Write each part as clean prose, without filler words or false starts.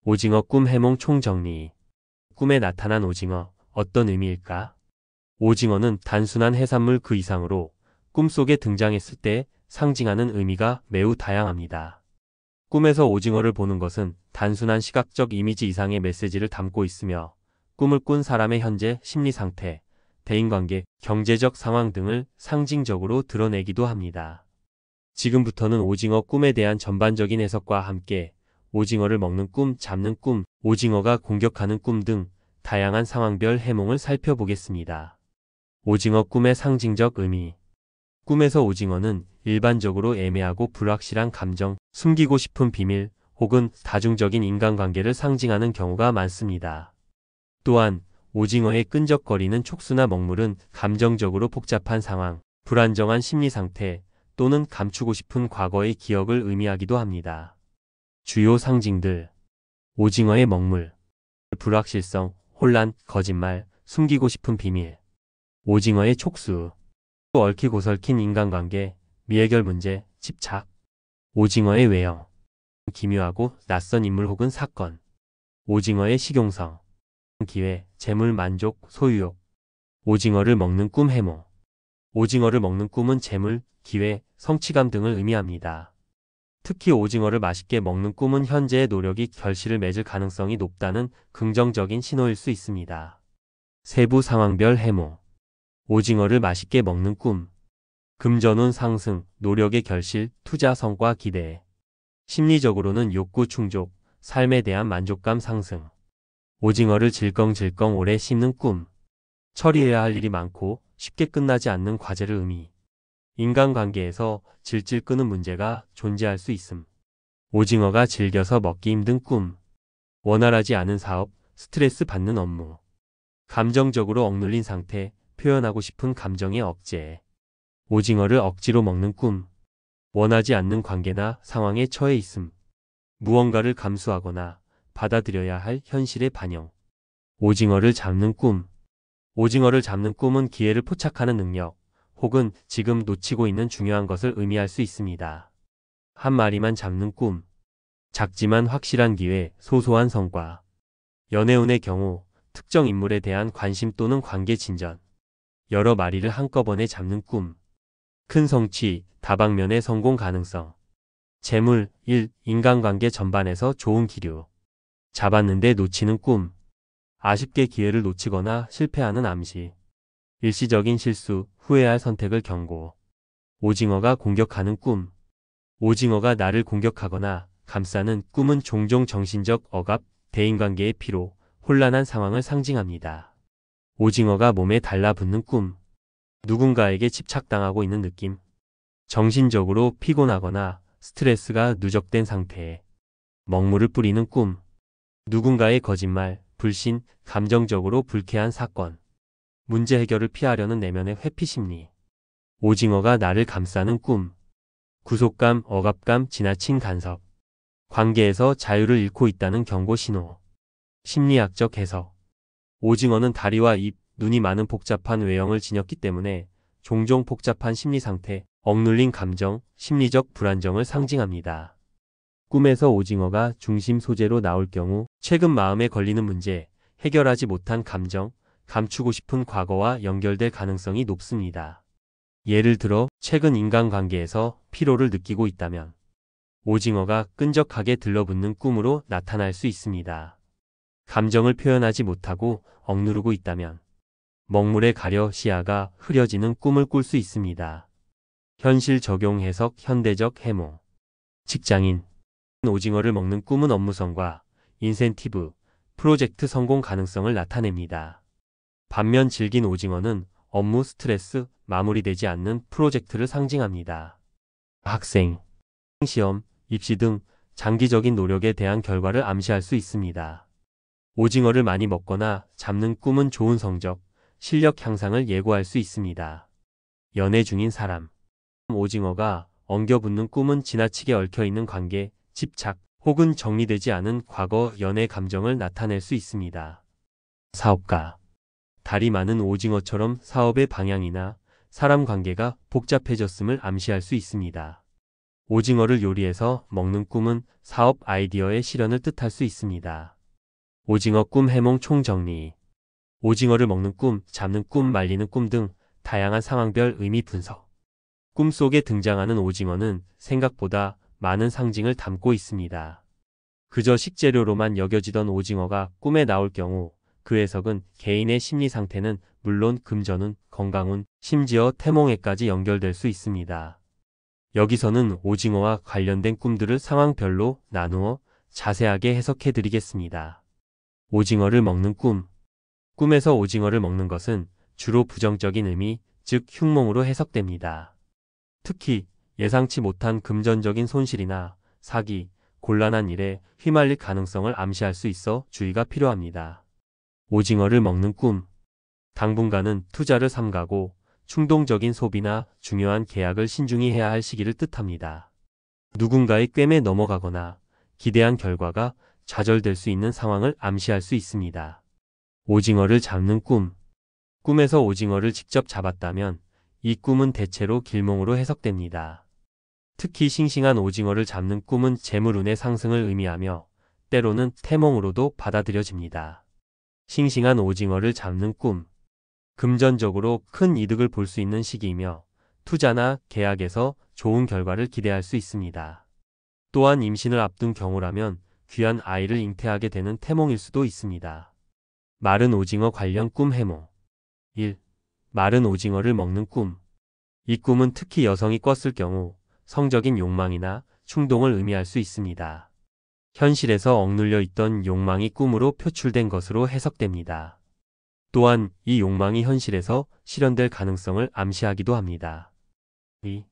오징어 꿈 해몽 총정리. 꿈에 나타난 오징어, 어떤 의미일까? 오징어는 단순한 해산물 그 이상으로 꿈속에 등장했을 때 상징하는 의미가 매우 다양합니다. 꿈에서 오징어를 보는 것은 단순한 시각적 이미지 이상의 메시지를 담고 있으며 꿈을 꾼 사람의 현재 심리 상태, 대인관계, 경제적 상황 등을 상징적으로 드러내기도 합니다. 지금부터는 오징어 꿈에 대한 전반적인 해석과 함께 오징어를 먹는 꿈, 잡는 꿈, 오징어가 공격하는 꿈 등 다양한 상황별 해몽을 살펴보겠습니다. 오징어 꿈의 상징적 의미. 꿈에서 오징어는 일반적으로 애매하고 불확실한 감정, 숨기고 싶은 비밀, 혹은 다중적인 인간관계를 상징하는 경우가 많습니다. 또한 오징어의 끈적거리는 촉수나 먹물은 감정적으로 복잡한 상황, 불안정한 심리 상태, 또는 감추고 싶은 과거의 기억을 의미하기도 합니다. 주요 상징들. 오징어의 먹물. 불확실성, 혼란, 거짓말, 숨기고 싶은 비밀. 오징어의 촉수. 얽히고 설킨 인간관계, 미해결 문제, 집착. 오징어의 외형. 기묘하고 낯선 인물 혹은 사건. 오징어의 식용성. 기회, 재물 만족, 소유욕. 오징어를 먹는 꿈 해몽. 오징어를 먹는 꿈은 재물, 기회, 성취감 등을 의미합니다. 특히 오징어를 맛있게 먹는 꿈은 현재의 노력이 결실을 맺을 가능성이 높다는 긍정적인 신호일 수 있습니다. 세부 상황별 해몽. 오징어를 맛있게 먹는 꿈. 금전운 상승, 노력의 결실, 투자 성과 기대. 심리적으로는 욕구 충족, 삶에 대한 만족감 상승. 오징어를 질겅질겅 오래 씹는 꿈. 처리해야 할 일이 많고 쉽게 끝나지 않는 과제를 의미. 인간관계에서 질질 끄는 문제가 존재할 수 있음. 오징어가 질겨서 먹기 힘든 꿈. 원활하지 않은 사업, 스트레스 받는 업무. 감정적으로 억눌린 상태, 표현하고 싶은 감정의 억제. 오징어를 억지로 먹는 꿈. 원하지 않는 관계나 상황에 처해 있음. 무언가를 감수하거나 받아들여야 할 현실의 반영. 오징어를 잡는 꿈. 오징어를 잡는 꿈은 기회를 포착하는 능력, 혹은 지금 놓치고 있는 중요한 것을 의미할 수 있습니다. 한 마리만 잡는 꿈. 작지만 확실한 기회, 소소한 성과. 연애운의 경우 특정 인물에 대한 관심 또는 관계 진전. 여러 마리를 한꺼번에 잡는 꿈. 큰 성취, 다방면의 성공 가능성. 재물, 일, 인간관계 전반에서 좋은 기류. 잡았는데 놓치는 꿈. 아쉽게 기회를 놓치거나 실패하는 암시. 일시적인 실수, 후회할 선택을 경고. 오징어가 공격하는 꿈. 오징어가 나를 공격하거나 감싸는 꿈은 종종 정신적 억압, 대인관계의 피로, 혼란한 상황을 상징합니다. 오징어가 몸에 달라붙는 꿈. 누군가에게 집착당하고 있는 느낌. 정신적으로 피곤하거나 스트레스가 누적된 상태에. 먹물을 뿌리는 꿈. 누군가의 거짓말, 불신, 감정적으로 불쾌한 사건. 문제 해결을 피하려는 내면의 회피 심리. 오징어가 나를 감싸는 꿈. 구속감, 억압감, 지나친 간섭. 관계에서 자유를 잃고 있다는 경고 신호. 심리학적 해석. 오징어는 다리와 입, 눈이 많은 복잡한 외형을 지녔기 때문에 종종 복잡한 심리 상태, 억눌린 감정, 심리적 불안정을 상징합니다. 꿈에서 오징어가 중심 소재로 나올 경우 최근 마음에 걸리는 문제, 해결하지 못한 감정, 감추고 싶은 과거와 연결될 가능성이 높습니다. 예를 들어 최근 인간관계에서 피로를 느끼고 있다면 오징어가 끈적하게 들러붙는 꿈으로 나타날 수 있습니다. 감정을 표현하지 못하고 억누르고 있다면 먹물에 가려 시야가 흐려지는 꿈을 꿀 수 있습니다. 현실 적용 해석 현대적 해몽. 직장인. 오징어를 먹는 꿈은 업무성과 인센티브, 프로젝트 성공 가능성을 나타냅니다. 반면 질긴 오징어는 업무 스트레스, 마무리되지 않는 프로젝트를 상징합니다. 학생. 시험, 입시 등 장기적인 노력에 대한 결과를 암시할 수 있습니다. 오징어를 많이 먹거나 잡는 꿈은 좋은 성적, 실력 향상을 예고할 수 있습니다. 연애 중인 사람. 오징어가 엉겨붙는 꿈은 지나치게 얽혀있는 관계, 집착, 혹은 정리되지 않은 과거 연애 감정을 나타낼 수 있습니다. 사업가. 다리 많은 오징어처럼 사업의 방향이나 사람 관계가 복잡해졌음을 암시할 수 있습니다. 오징어를 요리해서 먹는 꿈은 사업 아이디어의 실현을 뜻할 수 있습니다. 오징어 꿈 해몽 총정리. 오징어를 먹는 꿈, 잡는 꿈, 말리는 꿈 등 다양한 상황별 의미 분석. 꿈속에 등장하는 오징어는 생각보다 많은 상징을 담고 있습니다. 그저 식재료로만 여겨지던 오징어가 꿈에 나올 경우 그 해석은 개인의 심리 상태는 물론 금전운, 건강운, 심지어 태몽에까지 연결될 수 있습니다. 여기서는 오징어와 관련된 꿈들을 상황별로 나누어 자세하게 해석해 드리겠습니다. 오징어를 먹는 꿈. 꿈에서 오징어를 먹는 것은 주로 부정적인 의미, 즉 흉몽으로 해석됩니다. 특히 예상치 못한 금전적인 손실이나 사기, 곤란한 일에 휘말릴 가능성을 암시할 수 있어 주의가 필요합니다. 오징어를 먹는 꿈. 당분간은 투자를 삼가고 충동적인 소비나 중요한 계약을 신중히 해야 할 시기를 뜻합니다. 누군가의 꿰매 넘어가거나 기대한 결과가 좌절될 수 있는 상황을 암시할 수 있습니다. 오징어를 잡는 꿈. 꿈에서 오징어를 직접 잡았다면 이 꿈은 대체로 길몽으로 해석됩니다. 특히 싱싱한 오징어를 잡는 꿈은 재물운의 상승을 의미하며 때로는 태몽으로도 받아들여집니다. 싱싱한 오징어를 잡는 꿈. 금전적으로 큰 이득을 볼 수 있는 시기이며 투자나 계약에서 좋은 결과를 기대할 수 있습니다. 또한 임신을 앞둔 경우라면 귀한 아이를 잉태하게 되는 태몽일 수도 있습니다. 마른 오징어 관련 꿈 해몽. 1. 마른 오징어를 먹는 꿈. 이 꿈은 특히 여성이 꿨을 경우 성적인 욕망이나 충동을 의미할 수 있습니다. 현실에서 억눌려 있던 욕망이 꿈으로 표출된 것으로 해석됩니다. 또한 이 욕망이 현실에서 실현될 가능성을 암시하기도 합니다. 2.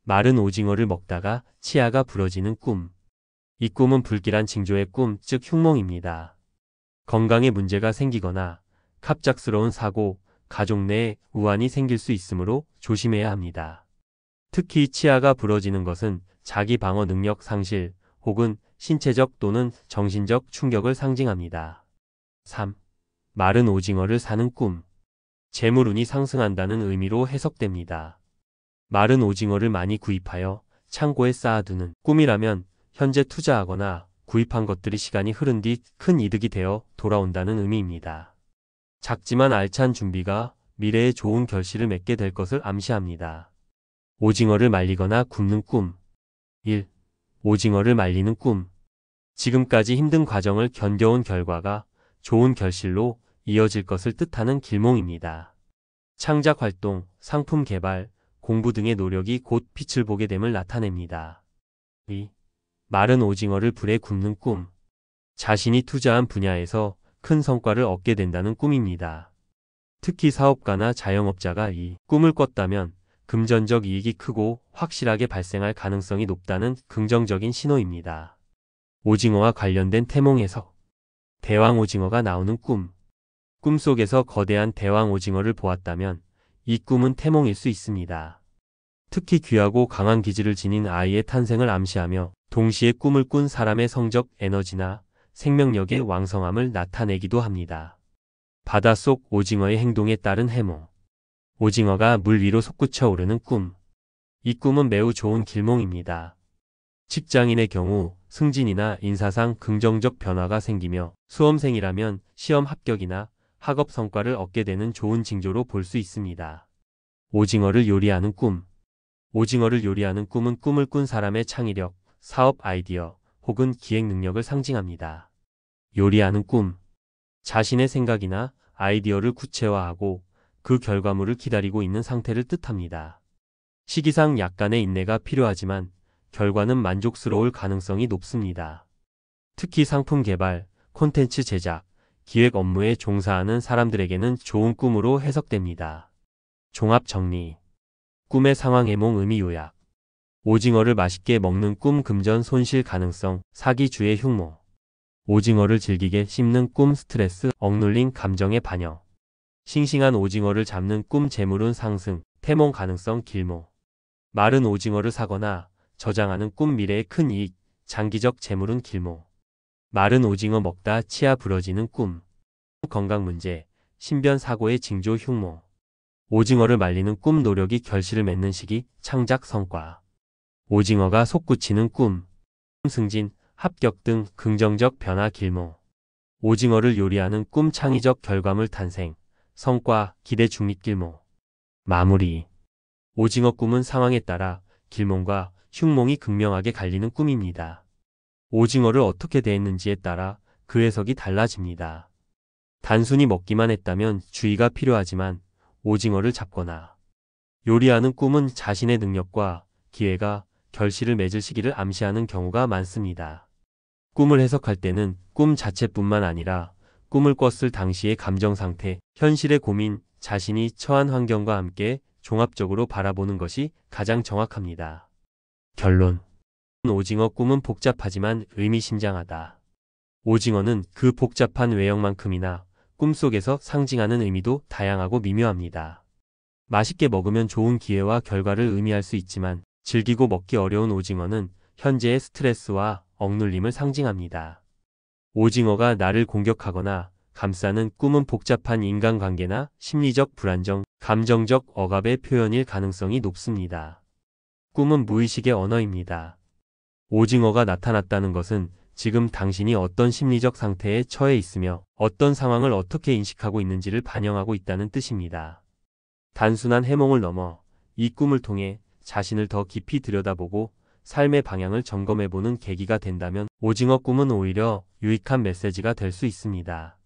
마른 오징어를 먹다가 치아가 부러지는 꿈. 이 꿈은 불길한 징조의 꿈, 즉 흉몽입니다. 건강에 문제가 생기거나 갑작스러운 사고, 가족 내에 우환이 생길 수 있으므로 조심해야 합니다. 특히 치아가 부러지는 것은 자기 방어 능력 상실 혹은 신체적 또는 정신적 충격을 상징합니다. 3. 마른 오징어를 사는 꿈. 재물운이 상승한다는 의미로 해석됩니다. 마른 오징어를 많이 구입하여 창고에 쌓아두는 꿈이라면 현재 투자하거나 구입한 것들이 시간이 흐른 뒤 큰 이득이 되어 돌아온다는 의미입니다. 작지만 알찬 준비가 미래에 좋은 결실을 맺게 될 것을 암시합니다. 오징어를 말리거나 굽는 꿈. 1. 오징어를 말리는 꿈. 지금까지 힘든 과정을 견뎌온 결과가 좋은 결실로 이어질 것을 뜻하는 길몽입니다. 창작 활동, 상품 개발, 공부 등의 노력이 곧 빛을 보게 됨을 나타냅니다. 2. 마른 오징어를 불에 굽는 꿈. 자신이 투자한 분야에서 큰 성과를 얻게 된다는 꿈입니다. 특히 사업가나 자영업자가 이 꿈을 꿨다면 금전적 이익이 크고 확실하게 발생할 가능성이 높다는 긍정적인 신호입니다. 오징어와 관련된 태몽 해석. 대왕 오징어가 나오는 꿈. 꿈속에서 거대한 대왕 오징어를 보았다면 이 꿈은 태몽일 수 있습니다. 특히 귀하고 강한 기질을 지닌 아이의 탄생을 암시하며 동시에 꿈을 꾼 사람의 성적 에너지나 생명력의 왕성함을 나타내기도 합니다. 바닷속 오징어의 행동에 따른 해몽. 오징어가 물 위로 솟구쳐 오르는 꿈. 이 꿈은 매우 좋은 길몽입니다. 직장인의 경우 승진이나 인사상 긍정적 변화가 생기며 수험생이라면 시험 합격이나 학업 성과를 얻게 되는 좋은 징조로 볼 수 있습니다. 오징어를 요리하는 꿈. 오징어를 요리하는 꿈은 꿈을 꾼 사람의 창의력, 사업 아이디어 혹은 기획 능력을 상징합니다. 요리하는 꿈. 자신의 생각이나 아이디어를 구체화하고 그 결과물을 기다리고 있는 상태를 뜻합니다. 시기상 약간의 인내가 필요하지만 결과는 만족스러울 가능성이 높습니다. 특히 상품 개발, 콘텐츠 제작, 기획 업무에 종사하는 사람들에게는 좋은 꿈으로 해석됩니다. 종합 정리. 꿈의 상황 해몽 의미 요약. 오징어를 맛있게 먹는 꿈 금전 손실 가능성, 사기 주의 흉몽. 오징어를 즐기게 씹는 꿈 스트레스, 억눌린 감정의 반영. 싱싱한 오징어를 잡는 꿈 재물운 상승, 태몽 가능성 길몽. 마른 오징어를 사거나 저장하는 꿈 미래의 큰 이익, 장기적 재물운 길몽. 마른 오징어 먹다 치아 부러지는 꿈. 건강 문제, 신변 사고의 징조 흉몽. 오징어를 말리는 꿈 노력이 결실을 맺는 시기, 창작 성과. 오징어가 솟구치는 꿈, 승진, 합격 등 긍정적 변화 길모. 오징어를 요리하는 꿈 창의적 결과물 탄생, 성과, 기대 중립 길모. 마무리. 오징어 꿈은 상황에 따라 길몽과 흉몽이 극명하게 갈리는 꿈입니다. 오징어를 어떻게 대했는지에 따라 그 해석이 달라집니다. 단순히 먹기만 했다면 주의가 필요하지만 오징어를 잡거나 요리하는 꿈은 자신의 능력과 기회가 결실을 맺을 시기를 암시하는 경우가 많습니다. 꿈을 해석할 때는 꿈 자체뿐만 아니라 꿈을 꿨을 당시의 감정 상태, 현실의 고민, 자신이 처한 환경과 함께 종합적으로 바라보는 것이 가장 정확합니다. 결론. 오징어 꿈은 복잡하지만 의미심장하다. 오징어는 그 복잡한 외형만큼이나 꿈속에서 상징하는 의미도 다양하고 미묘합니다. 맛있게 먹으면 좋은 기회와 결과를 의미할 수 있지만 즐기고 먹기 어려운 오징어는 현재의 스트레스와 억눌림을 상징합니다. 오징어가 나를 공격하거나 감싸는 꿈은 복잡한 인간관계나 심리적 불안정, 감정적 억압의 표현일 가능성이 높습니다. 꿈은 무의식의 언어입니다. 오징어가 나타났다는 것은 지금 당신이 어떤 심리적 상태에 처해 있으며 어떤 상황을 어떻게 인식하고 있는지를 반영하고 있다는 뜻입니다. 단순한 해몽을 넘어 이 꿈을 통해 자신을 더 깊이 들여다보고 삶의 방향을 점검해보는 계기가 된다면 오징어 꿈은 오히려 유익한 메시지가 될 수 있습니다.